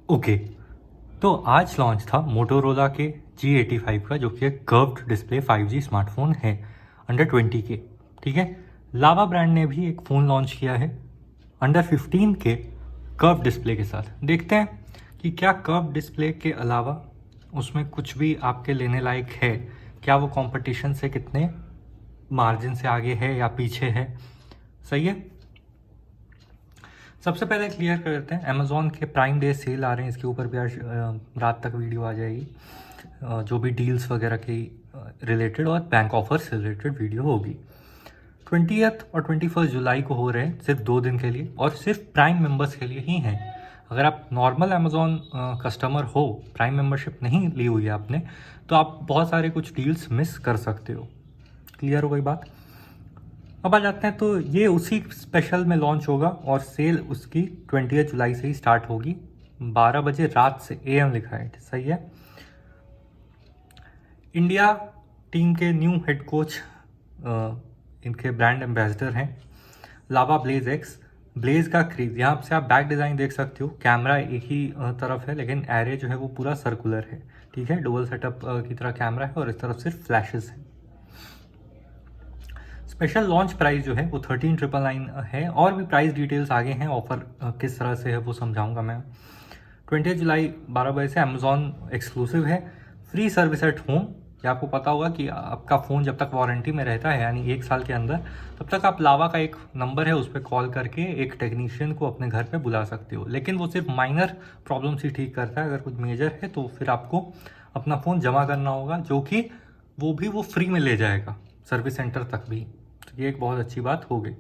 Okay, तो आज launch था मोटोरोला के G85 का, जो कि एक कर्व्ड डिस्प्ले 5G स्मार्टफोन है अंडर 20 के। ठीक है, लावा ब्रांड ने भी एक फ़ोन लॉन्च किया है अंडर 15 के कर्व डिस्प्ले के साथ। देखते हैं कि क्या कर्व डिस्प्ले के अलावा उसमें कुछ भी आपके लेने लायक है, क्या वो कंपटीशन से कितने मार्जिन से आगे है या पीछे है। सही है, सबसे पहले क्लियर कर देते हैं, अमेज़ॉन के प्राइम डे सेल आ रहे हैं, इसके ऊपर भी आज रात तक वीडियो आ जाएगी, जो भी डील्स वगैरह के रिलेटेड और बैंक ऑफर से रिलेटेड वीडियो होगी। 20th और 21 जुलाई को हो रहे हैं, सिर्फ 2 दिन के लिए और सिर्फ प्राइम मेंबर्स के लिए ही हैं। अगर आप नॉर्मल अमेज़ॉन कस्टमर हो, प्राइम मेंबरशिप नहीं ली हुई है आपने, तो आप बहुत सारे कुछ डील्स मिस कर सकते हो। क्लियर हो गई बात। अब आ जाते हैं, तो ये उसी स्पेशल में लॉन्च होगा और सेल उसकी 20 जुलाई से ही स्टार्ट होगी। 12 बजे रात से AM लिखा है, सही है। इंडिया टीम के न्यू हेड कोच इनके ब्रांड एम्बेसडर हैं लावा ब्लेज एक्स। ब्लेज का क्रीज, यहाँ से आप बैक डिज़ाइन देख सकते हो, कैमरा एक ही तरफ है लेकिन एरे जो है वो पूरा सर्कुलर है। ठीक है, डुअल सेटअप की तरह कैमरा है और इस तरफ सिर्फ फ्लैशेस हैं। स्पेशल लॉन्च प्राइस जो है वो 13,999 है, और भी प्राइस डिटेल्स आगे हैं, ऑफर किस तरह से है वो समझाऊंगा मैं। 20 जुलाई 12 बजे से अमेज़ॉन एक्सक्लूसिव है, फ्री सर्विस एट होम। ये आपको पता होगा कि आपका फ़ोन जब तक वारंटी में रहता है, यानी 1 साल के अंदर, तब तक आप लावा का एक नंबर है उस पर कॉल करके एक टेक्नीशियन को अपने घर पे बुला सकते हो, लेकिन वो सिर्फ माइनर प्रॉब्लम्स ही ठीक करता है। अगर कुछ मेजर है तो फिर आपको अपना फ़ोन जमा करना होगा, जो कि वो फ्री में ले जाएगा सर्विस सेंटर तक भी। तो ये एक बहुत अच्छी बात हो गई।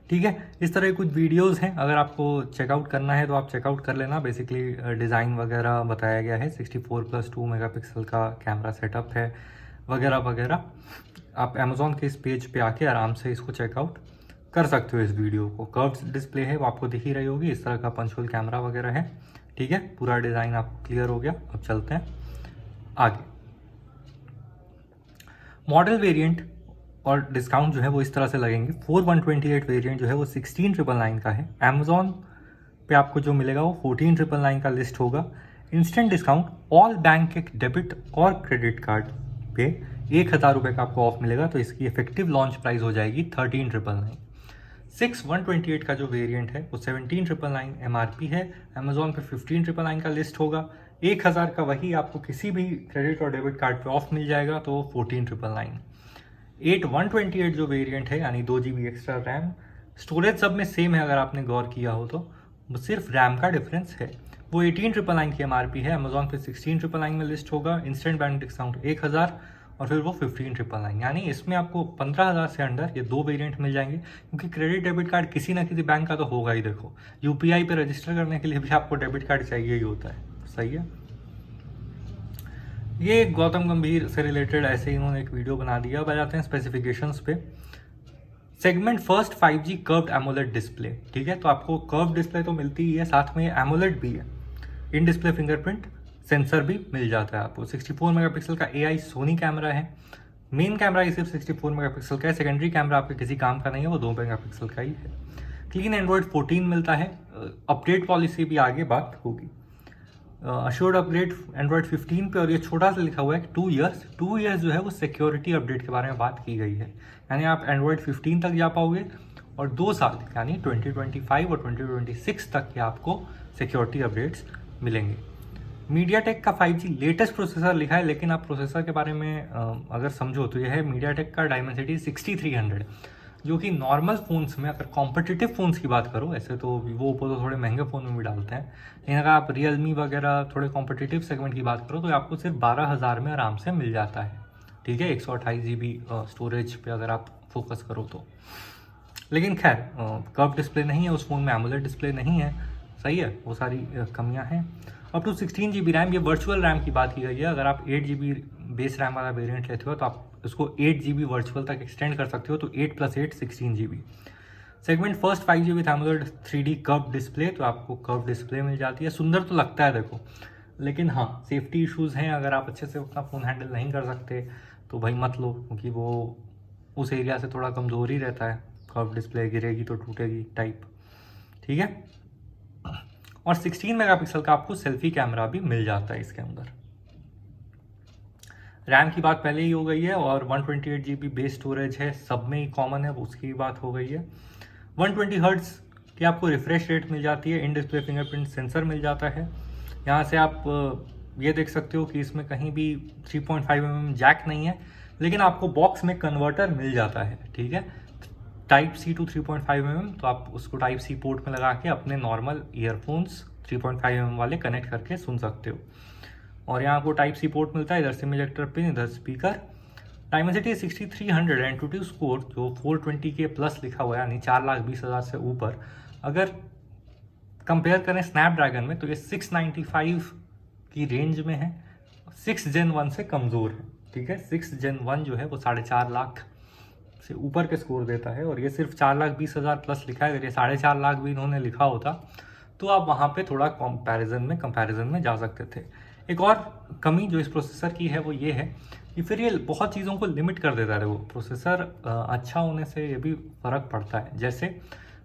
ठीक है, इस तरह के कुछ वीडियोस हैं, अगर आपको चेकआउट करना है तो आप चेकआउट कर लेना। बेसिकली डिज़ाइन वगैरह बताया गया है, 64+2 मेगापिक्सल का कैमरा सेटअप है वगैरह वगैरह। आप अमेज़ॉन के इस पेज पे आके आराम से इसको चेकआउट कर सकते हो। इस वीडियो को कर्व्ड डिस्प्ले है, वो आपको दिख ही रही होगी, इस तरह का पंच होल कैमरा वगैरह है। ठीक है, पूरा डिज़ाइन आपको क्लियर हो गया। अब चलते हैं आगे। मॉडल वेरिएंट और डिस्काउंट जो है वो इस तरह से लगेंगे। 4128 वेरिएंट जो है वो 16,999 का है। अमेज़ॉन पे आपको जो मिलेगा वो 14,999 का लिस्ट होगा। इंस्टेंट डिस्काउंट ऑल बैंक के डेबिट और क्रेडिट कार्ड पे 1,000 रुपये का आपको ऑफ मिलेगा, तो इसकी इफेक्टिव लॉन्च प्राइस हो जाएगी 13,999। 6128 का जो वेरिएंट है वो 17,999 MRP है। अमेज़ॉन पे 15,999 का लिस्ट होगा। 1,000 का वही आपको किसी भी क्रेडिट और डेबिट कार्ड पे ऑफ मिल जाएगा, तो 14,999। 8128 जो वेरिएंट है, यानी 2 GB एक्स्ट्रा रैम, स्टोरेज सब में सेम है अगर आपने गौर किया हो तो, सिर्फ रैम का डिफरेंस है। वो 18,999 की MRP है। अमेज़ॉन पे 16,999 में लिस्ट होगा। इंस्टेंट बैंक डिस्काउंट 1,000 और फिर वो 15,999, यानी इसमें आपको 15,000 से अंडर ये 2 वेरिएंट मिल जाएंगे। क्योंकि क्रेडिट डेबिट कार्ड किसी ना किसी बैंक का तो होगा ही। देखो, UPI पे रजिस्टर करने के लिए भी आपको डेबिट कार्ड चाहिए ही होता है। सही है, ये गौतम गंभीर से रिलेटेड ऐसे ही इन्होंने एक वीडियो बना दिया। अब आ जाते हैं स्पेसिफिकेशंस पे। Segment first 5G curved AMOLED display. ठीक है, तो आपको कर्व डिस्प्ले तो मिलती ही है, साथ में एमोलेड भी है। इन डिस्प्ले फिंगरप्रिंट सेंसर भी मिल जाता है आपको। 64 मेगापिक्सल का AI सोनी कैमरा है। मेन कैमरा ही सिर्फ 64 मेगापिक्सल का है, सेकेंडरी कैमरा आपके किसी काम का नहीं है, वो 2 मेगापिक्सल का ही है। क्लीन एंड्रॉयड 14 मिलता है। अपडेट पॉलिसी भी आगे बात होगी। अश्योर्ड अपग्रेड एंड्रॉयड 15 पे, और ये छोटा सा लिखा हुआ है कि 2 ईयर्स। 2 ईयर्स जो है वो सिक्योरिटी अपडेट के बारे में बात की गई है, यानी आप एंड्रॉयड 15 तक जा पाओगे और 2 साल यानी 2025 और 2026 तक के आपको सिक्योरिटी अपडेट्स मिलेंगे। मीडियाटेक का 5G लेटेस्ट प्रोसेसर लिखा है, लेकिन आप प्रोसेसर के बारे में अगर समझो तो यह है मीडियाटेक का डायमेंसिटी 6300, जो कि नॉर्मल फ़ोन्स में, अगर कॉम्पिटिटिव फ़ोन्स की बात करो, ऐसे तो वीवो ओप्पो तो थोड़े महंगे फ़ोन में भी डालते हैं, लेकिन अगर आप रियलमी वगैरह थोड़े कॉम्पिटिटिव सेगमेंट की बात करो तो आपको सिर्फ 12,000 में आराम से मिल जाता है। ठीक है, 128 GB स्टोरेज पे अगर आप फोकस करो तो। लेकिन खैर, कर्व डिस्प्ले नहीं है उस फ़ोन में, एमोलेड डिस्प्ले नहीं है। सही है, वो सारी कमियाँ हैं। अप टू 16 GB रैम, ये वर्चुअल रैम की बात की गई है। अगर आप 8 GB बेस रैम वाला वेरिएंट लेते हो तो आप उसको 8 GB वर्चुअल तक एक्सटेंड कर सकते हो, तो 8 + 8 16 GB। Segment first 5G with AMOLED 3D curve display, तो आपको कर्व डिस्प्ले मिल जाती है। सुंदर तो लगता है देखो, लेकिन हाँ, सेफ्टी इश्यूज़ हैं। अगर आप अच्छे से अपना फ़ोन हैंडल नहीं कर सकते तो भाई मत लो, क्योंकि वो उस एरिया से थोड़ा कमज़ोर ही रहता है। कर्व डिस्प्ले गिरेगी तो टूटेगी टाइप। ठीक है, और 16 मेगापिक्सल का आपको सेल्फी कैमरा भी मिल जाता है इसके अंदर। रैम की बात पहले ही हो गई है और 128 GB बेस स्टोरेज है, सब में ही कॉमन है, उसकी भी बात हो गई है। 120 हर्ट्ज की आपको रिफ्रेश रेट मिल जाती है, इन डिस्प्ले फिंगरप्रिंट सेंसर मिल जाता है। यहाँ से आप ये देख सकते हो कि इसमें कहीं भी 3.5 mm जैक नहीं है, लेकिन आपको बॉक्स में कन्वर्टर मिल जाता है, ठीक है, टाइप सी टू 3.5 mm, तो आप उसको टाइप सी पोर्ट में लगा के अपने नॉर्मल ईयरफोन्स 3.5 mm वाले कनेक्ट करके सुन सकते हो। और यहाँ आपको टाइप सी पोर्ट मिलता है, इधर सिम इलेक्टर पिन, इधर स्पीकर। डायमेंसिटी 6300 एंटुटी स्कोर जो 420K प्लस लिखा हुआ है, यानी 4,20,000 से ऊपर। अगर कंपेयर करें स्नैपड्रैगन में तो ये 695 की रेंज में है, 6 Gen 1 से कमज़ोर है, ठीक है। 6 Gen 1 जो है वो 4.5 लाख से ऊपर के स्कोर देता है और ये सिर्फ 4,20,000 प्लस लिखा है। अगर ये 4.5 लाख भी इन्होंने लिखा होता तो आप वहाँ पे थोड़ा कंपैरिजन में जा सकते थे। एक और कमी जो इस प्रोसेसर की है वो ये है कि फिर ये बहुत चीज़ों को लिमिट कर देता है। वो प्रोसेसर अच्छा होने से ये भी फ़र्क पड़ता है। जैसे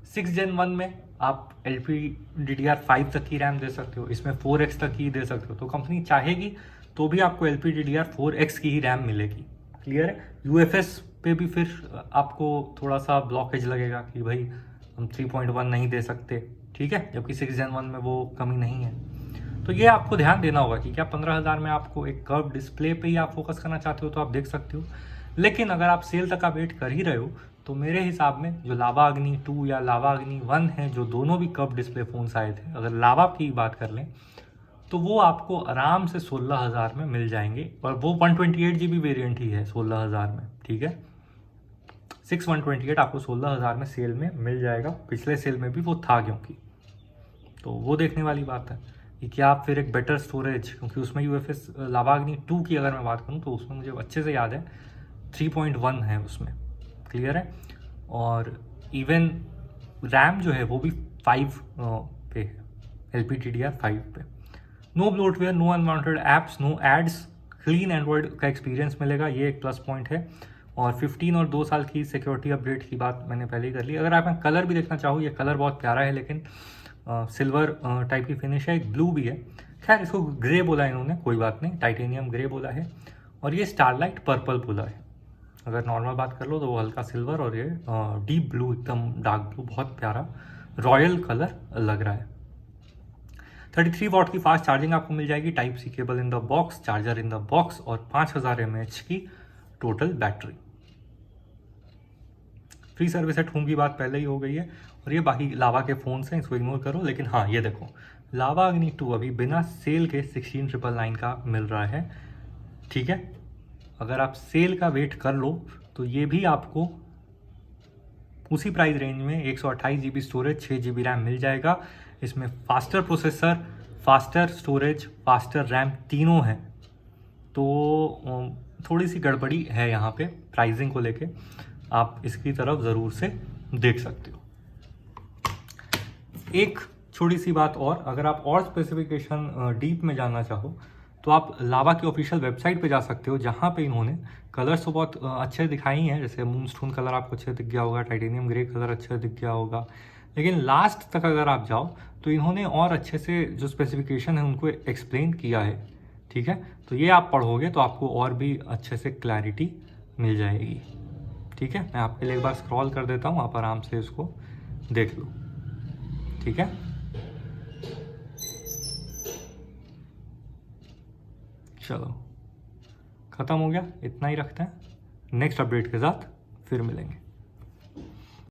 6 Gen 1 में आप LPDDR5 तक की रैम दे सकते हो, इसमें 4x तक की दे सकते हो, तो कंपनी चाहेगी तो भी आपको LPDDR4X की ही रैम मिलेगी। क्लियर है। UFS पे भी फिर आपको थोड़ा सा ब्लॉकेज लगेगा कि भाई हम 3.1 नहीं दे सकते, ठीक है, जबकि 6 Gen 1 में वो कमी नहीं है। तो ये आपको ध्यान देना होगा कि क्या 15,000 में आपको एक कर्व डिस्प्ले पे ही आप फोकस करना चाहते हो तो आप देख सकते हो, लेकिन अगर आप सेल तक का वेट कर ही रहे हो तो मेरे हिसाब में जो लावा अग्नि 2 या लावा अग्नि 1 है, जो दोनों भी कर्व डिस्प्ले फ़ोन्स आए थे, अगर लावा की बात कर लें तो वो आपको आराम से 16,000 में मिल जाएंगे, और वो 128 GB वेरियंट ही है 16,000 में, ठीक है। 6128 आपको 16,000 में सेल में मिल जाएगा, पिछले सेल में भी वो था, क्योंकि तो वो देखने वाली बात है कि क्या आप फिर एक बेटर स्टोरेज, क्योंकि उसमें UFS लावा अग्नि 2 की अगर मैं बात करूँ तो उसमें मुझे अच्छे से याद है 3.1 है उसमें, क्लियर है। और इवन रैम जो है वो भी 5 पे है, LPDDR5 पे। No bloatware, no unwanted apps, no ads, clean Android का एक्सपीरियंस मिलेगा, ये एक प्लस पॉइंट है। और 15 और 2 साल की सिक्योरिटी अपडेट की बात मैंने पहले ही कर ली। अगर आप कलर भी देखना चाहो, ये कलर बहुत प्यारा है, लेकिन सिल्वर टाइप की फिनिश है, एक ब्लू भी है। खैर इसको ग्रे बोला है इन्होंने, कोई बात नहीं, टाइटेनियम ग्रे बोला है। और ये स्टारलाइट पर्पल बोला है। अगर नॉर्मल बात कर लो तो वो हल्का सिल्वर, और ये डीप ब्लू, एकदम डार्क ब्लू, बहुत प्यारा रॉयल कलर लग रहा है। 33 वॉट की फास्ट चार्जिंग आपको मिल जाएगी, type C cable in the box, charger in the box, और 5000 mAh की total battery. Free service at home की बात पहले ही हो गई है। और ये बाकी लावा के फ़ोन से, इसको इग्नोर करो। लेकिन हाँ, ये देखो, लावा अग्नि 2 अभी बिना सेल के 16,999 का मिल रहा है, ठीक है। अगर आप सेल का वेट कर लो तो ये भी आपको उसी प्राइस रेंज में 128 GB स्टोरेज, 6 GB रैम मिल जाएगा। इसमें faster processor, faster storage, faster RAM तीनों हैं। तो थोड़ी सी गड़बड़ी है यहाँ पे प्राइसिंग को लेके, आप इसकी तरफ ज़रूर से देख सकते हो। एक छोटी सी बात और, अगर आप और स्पेसिफिकेशन डीप में जानना चाहो तो आप लावा की ऑफिशियल वेबसाइट पे जा सकते हो, जहाँ पे इन्होंने कलर्स तो बहुत अच्छे दिखाई हैं। जैसे मूनस्टोन कलर आपको अच्छे दिख गया होगा, टाइटेनियम ग्रे कलर अच्छा दिख गया होगा, लेकिन लास्ट तक अगर आप जाओ तो इन्होंने और अच्छे से जो स्पेसिफिकेशन है उनको एक्सप्लेन किया है, ठीक है। तो ये आप पढ़ोगे तो आपको और भी अच्छे से क्लैरिटी मिल जाएगी, ठीक है। मैं आपके लिए एक बार स्क्रॉल कर देता हूँ, आप आराम से इसको देख लो, ठीक है। चलो ख़त्म हो गया, इतना ही रखते हैं। नेक्स्ट अपडेट के साथ फिर मिलेंगे।